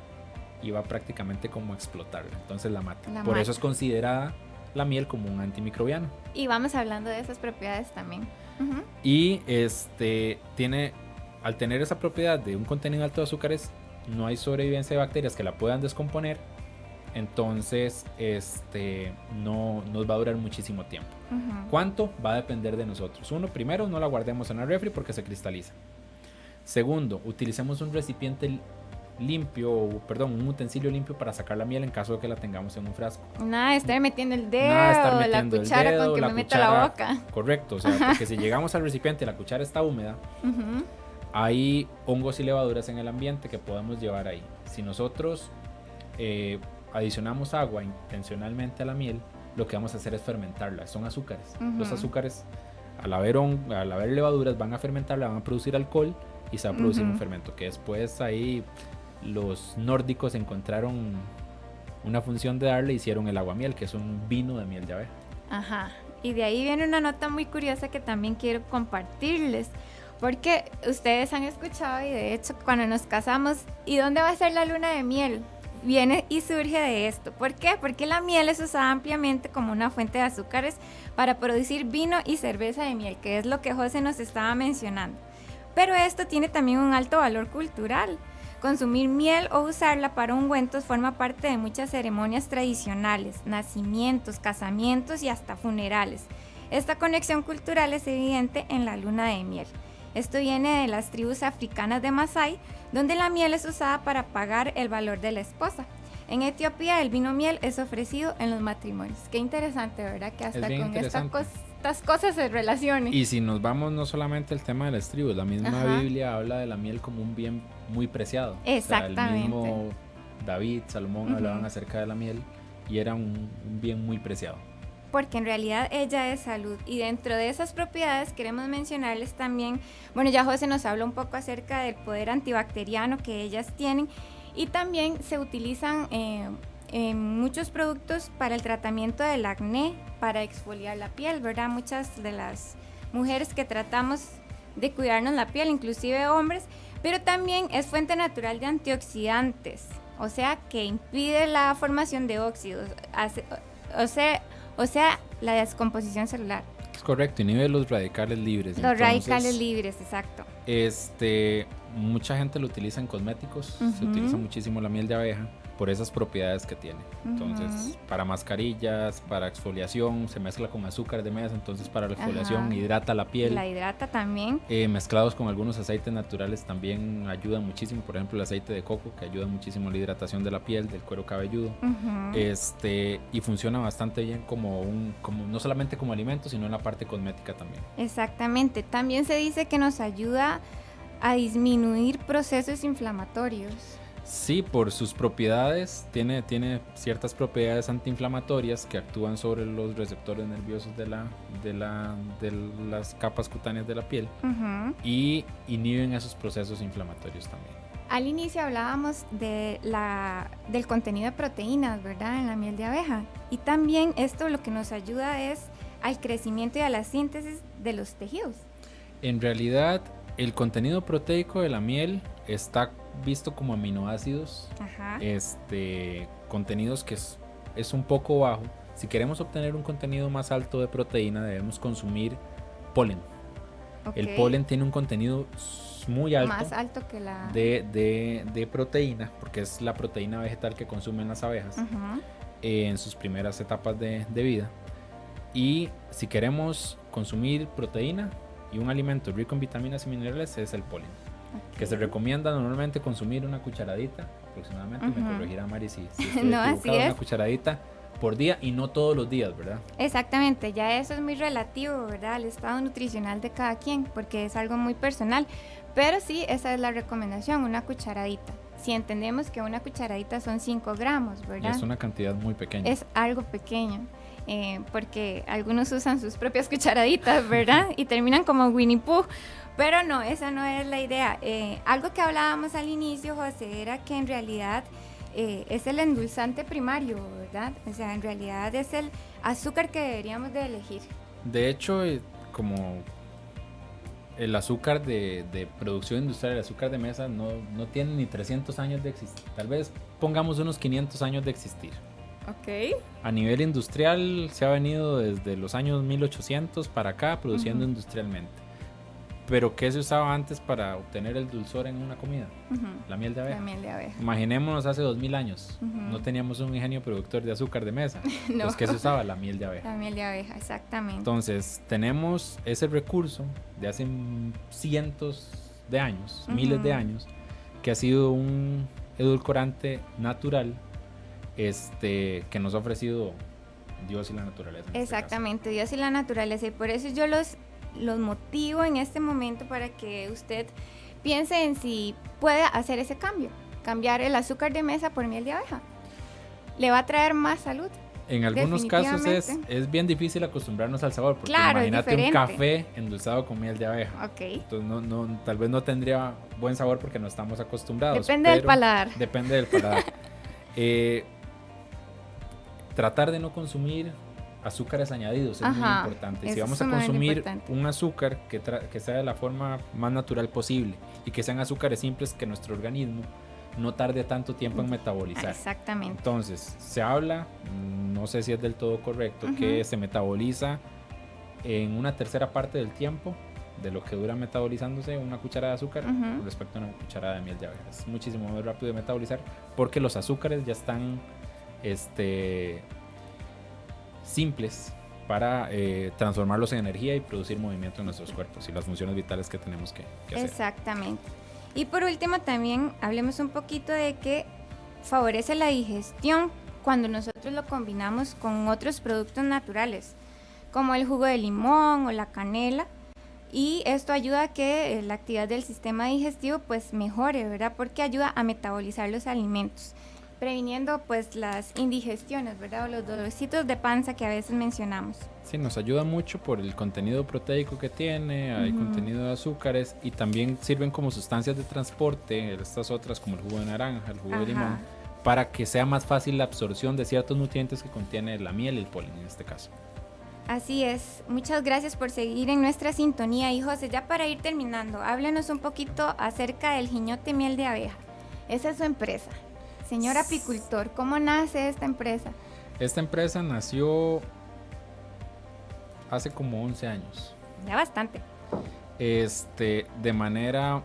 B: y va prácticamente como a explotarla. Entonces la mata. Por eso es considerada la miel como un antimicrobiano.
A: Y vamos hablando de esas propiedades también.
B: Y al tener esa propiedad de un contenido alto de azúcares, no hay sobrevivencia de bacterias que la puedan descomponer. Entonces no nos va a durar muchísimo tiempo. ¿Cuánto? Va a depender de nosotros. Primero, no la guardemos en la refri porque se cristaliza. Segundo, utilicemos un recipiente limpio, un utensilio limpio para sacar la miel en caso de que la tengamos en un frasco.
A: Nada de estar metiendo el dedo, la cuchara con que me meta la boca.
B: Correcto, o sea, porque si llegamos al recipiente y la cuchara está húmeda, hay hongos y levaduras en el ambiente que podemos llevar ahí. Si nosotros adicionamos agua intencionalmente a la miel, lo que vamos a hacer es fermentarla. Son azúcares. Los azúcares, al haber levaduras, van a fermentarla, van a producir alcohol y se va a producir un fermento, que después ahí los nórdicos encontraron una función de darle, hicieron el aguamiel, que es un vino de miel de abeja.
A: Ajá. Y de ahí viene una nota muy curiosa que también quiero compartirles, porque ustedes han escuchado, y de hecho cuando nos casamos, ¿y dónde va a ser la luna de miel? Viene y surge de esto. ¿Por qué? Porque la miel es usada ampliamente como una fuente de azúcares para producir vino y cerveza de miel, que es lo que José nos estaba mencionando. Pero esto tiene también un alto valor cultural. Consumir miel o usarla para ungüentos forma parte de muchas ceremonias tradicionales, nacimientos, casamientos y hasta funerales. Esta conexión cultural es evidente en la luna de miel. Esto viene de las tribus africanas de Masái, donde la miel es usada para pagar el valor de la esposa. En Etiopía el vino miel es ofrecido en los matrimonios. Qué interesante, ¿verdad? Que hasta con estas cosas se relacionen.
B: Y si nos vamos no solamente al tema de las tribus, la misma Biblia habla de la miel como un bien muy preciado.
A: Exactamente.
B: O sea, el mismo David, Salomón hablaban acerca de la miel y era un bien muy preciado.
A: Porque en realidad ella es salud, y dentro de esas propiedades queremos mencionarles también, bueno, ya José nos habló un poco acerca del poder antibacteriano que ellas tienen, y también se utilizan en muchos productos para el tratamiento del acné, para exfoliar la piel, ¿verdad? Muchas de las mujeres que tratamos de cuidarnos la piel, inclusive hombres, pero también es fuente natural de antioxidantes, o sea que impide la formación de óxidos, o sea, la descomposición celular.
B: Es correcto, inhibe los radicales libres.
A: Los radicales libres, exacto.
B: Mucha gente lo utiliza en cosméticos, se utiliza muchísimo la miel de abeja por esas propiedades que tiene. Entonces, para mascarillas, para exfoliación, se mezcla con azúcar de mesa, entonces para la exfoliación hidrata la piel.
A: La hidrata también.
B: Mezclados con algunos aceites naturales también ayudan muchísimo, por ejemplo el aceite de coco, que ayuda muchísimo a la hidratación de la piel, del cuero cabelludo. Y funciona bastante bien como no solamente como alimento, sino en la parte cosmética también.
A: Exactamente. También se dice que nos ayuda a disminuir procesos inflamatorios.
B: Sí, por sus propiedades, tiene ciertas propiedades antiinflamatorias que actúan sobre los receptores nerviosos de las capas cutáneas de la piel y inhiben esos procesos inflamatorios también.
A: Al inicio hablábamos del contenido de proteínas, ¿verdad? En la miel de abeja. Y también esto lo que nos ayuda es al crecimiento y a la síntesis de los tejidos.
B: En realidad, el contenido proteico de la miel está visto como aminoácidos, contenidos que es un poco bajo. Si queremos obtener un contenido más alto de proteína, debemos consumir polen. El polen tiene un contenido muy alto,
A: más alto que la
B: de proteína, porque es la proteína vegetal que consumen las abejas en sus primeras etapas de vida. Y si queremos consumir proteína y un alimento rico en vitaminas y minerales, es el polen. Que se recomienda normalmente consumir una cucharadita aproximadamente, me corregirá Mari si estoy
A: no,
B: equivocado, una cucharadita por día y no todos los días, ¿verdad?
A: Exactamente, ya eso es muy relativo, ¿verdad? Al estado nutricional de cada quien, porque es algo muy personal, pero sí, esa es la recomendación, una cucharadita. Si entendemos que una cucharadita son 5 gramos, ¿verdad?
B: Es una cantidad muy pequeña.
A: Es algo pequeño, porque algunos usan sus propias cucharaditas, ¿verdad? Y terminan como Winnie Pooh. Pero no, esa no es la idea. Algo que hablábamos al inicio, José, era que en realidad es el endulzante primario, ¿verdad? O sea, en realidad es el azúcar que deberíamos de elegir.
B: De hecho, como el azúcar de producción industrial, el azúcar de mesa, no tiene ni 300 años de existir. Tal vez pongamos unos 500 años de existir.
A: Ok.
B: A nivel industrial se ha venido desde los años 1800 para acá produciendo industrialmente. Pero ¿qué se usaba antes para obtener el dulzor en una comida? La miel de abeja.
A: La miel de abeja.
B: Imaginémonos hace 2000 años. No teníamos un ingenio productor de azúcar de mesa.
A: No.
B: Pues ¿qué se usaba? La miel de abeja.
A: La miel de abeja, exactamente.
B: Entonces tenemos ese recurso de hace cientos de años, miles de años, que ha sido un edulcorante natural que nos ha ofrecido Dios y la naturaleza.
A: Exactamente, Dios y la naturaleza. Y por eso yo los motivo en este momento para que usted piense en si puede hacer ese cambio, cambiar el azúcar de mesa por miel de abeja. Le va a traer más salud.
B: En algunos casos es bien difícil acostumbrarnos al sabor, porque
A: claro,
B: imagínate un café endulzado con miel de abeja.
A: Okay.
B: Entonces tal vez no tendría buen sabor porque no estamos acostumbrados.
A: Depende del paladar.
B: Depende del paladar. Tratar de no consumir azúcares añadidos es muy importante. Si vamos a consumir un azúcar que sea de la forma más natural posible y que sean azúcares simples que nuestro organismo no tarde tanto tiempo en metabolizar.
A: Exactamente.
B: Entonces, se habla, no sé si es del todo correcto, que se metaboliza en una tercera parte del tiempo de lo que dura metabolizándose una cucharada de azúcar con respecto a una cucharada de miel de abeja. Es muchísimo más rápido de metabolizar porque los azúcares ya están simples para transformarlos en energía y producir movimiento en nuestros cuerpos y las funciones vitales que tenemos que hacer.
A: Exactamente. Y por último también hablemos un poquito de que favorece la digestión cuando nosotros lo combinamos con otros productos naturales como el jugo de limón o la canela, y esto ayuda a que la actividad del sistema digestivo pues mejore, ¿verdad? Porque ayuda a metabolizar los alimentos, previniendo pues las indigestiones, ¿verdad? O los dolorcitos de panza que a veces mencionamos.
B: Sí, nos ayuda mucho por el contenido proteico que tiene, hay contenido de azúcares y también sirven como sustancias de transporte, estas otras como el jugo de naranja, el jugo de limón, para que sea más fácil la absorción de ciertos nutrientes que contiene la miel y el polen en este caso.
A: Así es, muchas gracias por seguir en nuestra sintonía. Y José, ya para ir terminando, háblenos un poquito acerca del Jiñote Miel de Abeja. Esa es su empresa. Señor apicultor, ¿cómo nace esta empresa?
B: Esta empresa nació hace como 11 años.
A: Ya bastante.
B: De manera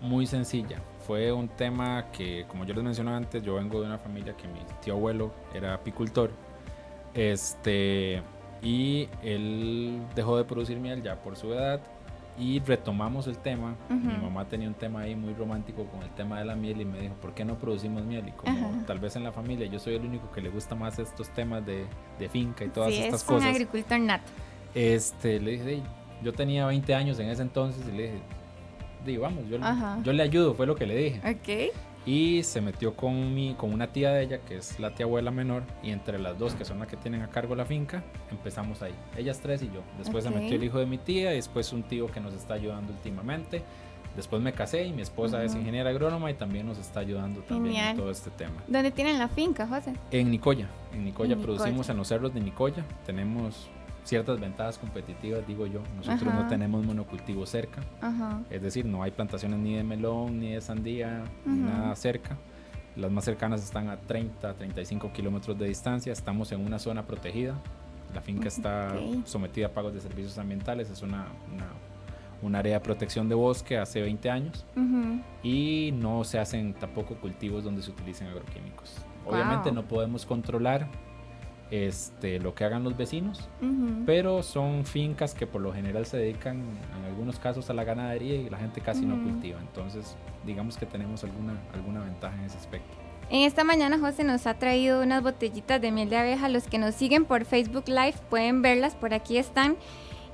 B: muy sencilla. Fue un tema que, como yo les mencioné antes, yo vengo de una familia que mi tío abuelo era apicultor. Y él dejó de producir miel ya por su edad y retomamos el tema. Mi mamá tenía un tema ahí muy romántico con el tema de la miel y me dijo, ¿por qué no producimos miel? Y como tal vez en la familia yo soy el único que le gusta más estos temas de finca y todas estas cosas.
A: Sí, es un agricultor nato.
B: Le dije, yo tenía 20 años en ese entonces y le dije, vamos, yo le ayudo, fue lo que le dije.
A: Ok.
B: Y se metió con una tía de ella, que es la tía abuela menor, y entre las dos, que son las que tienen a cargo la finca, empezamos ahí. Ellas tres y yo. Después se metió el hijo de mi tía, y después un tío que nos está ayudando últimamente. Después me casé y mi esposa es ingeniera agrónoma y también nos está ayudando también en todo este tema.
A: ¿Dónde tienen la finca, José?
B: En Nicoya. En Nicoya producimos en los cerros de Nicoya. Tenemos ciertas ventajas competitivas, digo yo. Nosotros no tenemos monocultivo cerca. Es decir, no hay plantaciones ni de melón, ni de sandía, ni nada cerca. Las más cercanas están a 30, 35 kilómetros de distancia. Estamos en una zona protegida. La finca está sometida a pagos de servicios ambientales. Es un área de protección de bosque hace 20 años. Y no se hacen tampoco cultivos donde se utilicen agroquímicos. Obviamente no podemos controlar lo que hagan los vecinos, pero son fincas que por lo general se dedican en algunos casos a la ganadería y la gente casi no cultiva, entonces digamos que tenemos alguna ventaja en ese aspecto.
A: En esta mañana José nos ha traído unas botellitas de miel de abeja. Los que nos siguen por Facebook Live pueden verlas, por aquí están,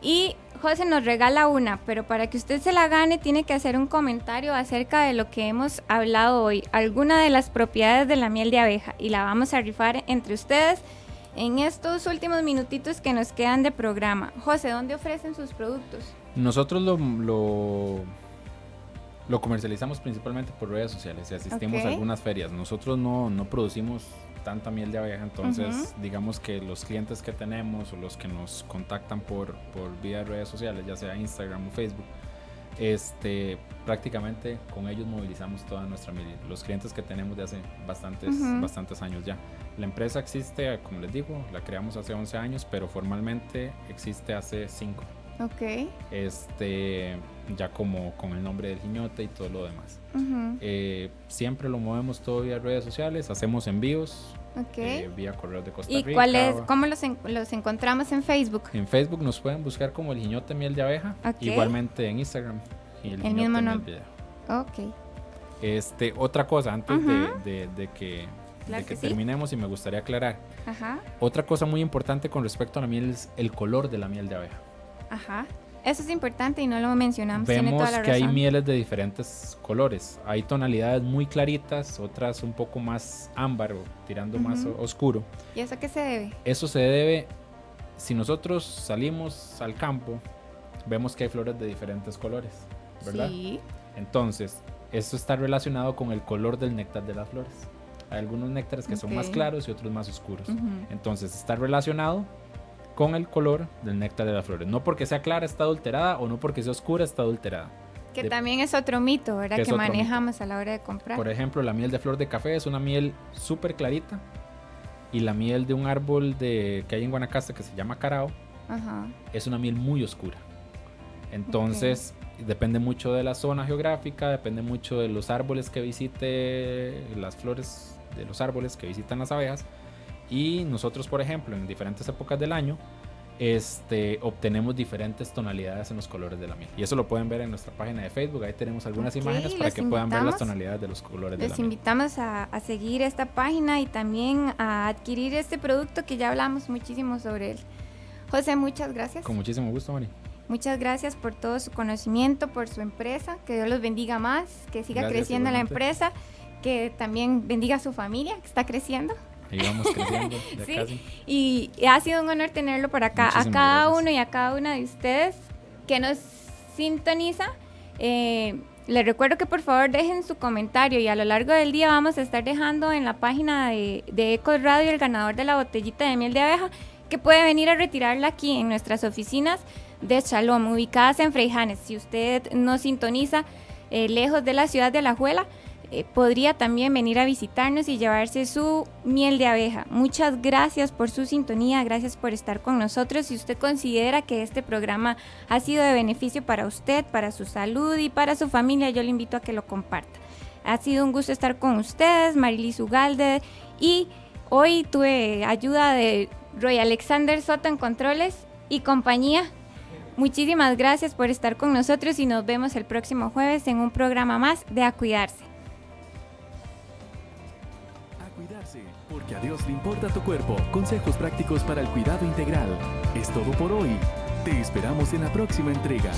A: y José nos regala una, pero para que usted se la gane tiene que hacer un comentario acerca de lo que hemos hablado hoy, alguna de las propiedades de la miel de abeja, y la vamos a rifar entre ustedes en estos últimos minutitos que nos quedan de programa. José, ¿dónde ofrecen sus productos?
B: Nosotros lo comercializamos principalmente por redes sociales y asistimos a algunas ferias. Nosotros no producimos tanta miel de abeja, entonces digamos que los clientes que tenemos o los que nos contactan por vía de redes sociales, ya sea Instagram o Facebook, prácticamente con ellos movilizamos toda nuestra miel. Los clientes que tenemos de hace bastantes años ya. La empresa existe, como les digo, la creamos hace 11 años, pero formalmente existe hace 5.
A: Ok.
B: Ya como con el nombre del Jiñote y todo lo demás. Siempre lo movemos todo vía redes sociales, hacemos envíos. Vía correos de Costa Rica.
A: ¿Y cómo los encontramos en Facebook?
B: En Facebook nos pueden buscar como el Jiñote Miel de Abeja, igualmente en Instagram y el
A: mismo
B: Miel
A: nombre. Ok.
B: Otra cosa antes de que terminemos, y me gustaría aclarar. Otra cosa muy importante con respecto a la miel es el color de la miel de abeja.
A: Eso es importante y no lo mencionamos.
B: Vemos que hay mieles de diferentes colores. Hay tonalidades muy claritas, otras un poco más ámbar o tirando más oscuro.
A: ¿Y eso a qué se debe?
B: Eso se debe, si nosotros salimos al campo, vemos que hay flores de diferentes colores, ¿verdad?
A: Sí.
B: Entonces, esto está relacionado con el color del néctar de las flores. Hay algunos néctares que son más claros y otros más oscuros. Entonces, está relacionado con el color del néctar de las flores. No porque sea clara está adulterada, o no porque sea oscura está adulterada.
A: Que también es otro mito, ¿verdad? Que manejamos a la hora de comprar.
B: Por ejemplo, la miel de flor de café es una miel súper clarita, y la miel de un árbol que hay en Guanacaste que se llama carao, es una miel muy oscura. Entonces, depende mucho de la zona geográfica, depende mucho de los árboles que visite, las flores de los árboles que visitan las abejas. Y nosotros, por ejemplo, en diferentes épocas del año, obtenemos diferentes tonalidades en los colores de la miel. Y eso lo pueden ver en nuestra página de Facebook. Ahí tenemos algunas imágenes para que puedan ver las tonalidades de los colores de la miel. Les
A: invitamos a seguir esta página y también a adquirir este producto que ya hablamos muchísimo sobre él. José, muchas gracias.
B: Con muchísimo gusto, Mari.
A: Muchas gracias por todo su conocimiento, por su empresa. Que Dios los bendiga más, que siga creciendo la empresa, que también bendiga a su familia, que está creciendo.
B: Ahí vamos creciendo, ya casi.
A: Y ha sido un honor tenerlo por acá. Muchísimas a cada gracias. Uno y a cada una de ustedes que nos sintoniza. Les recuerdo que por favor dejen su comentario, y a lo largo del día vamos a estar dejando en la página de Ecos Radio el ganador de la botellita de miel de abeja, que puede venir a retirarla aquí en nuestras oficinas de Shalom, ubicadas en Fraijanes. Si usted nos sintoniza lejos de la ciudad de Alajuela, podría también venir a visitarnos y llevarse su miel de abeja. Muchas gracias por su sintonía, gracias por estar con nosotros. Si usted considera que este programa ha sido de beneficio para usted, para su salud y para su familia, yo le invito a que lo comparta. Ha sido un gusto estar con ustedes, Marilis Ugalde, y hoy tuve ayuda de Roy Alexander Soto en Controles y compañía. Muchísimas gracias por estar con nosotros y nos vemos el próximo jueves en un programa más de A Cuidarse.
C: Porque a Dios le importa tu cuerpo. Consejos prácticos para el cuidado integral. Es todo por hoy. Te esperamos en la próxima entrega.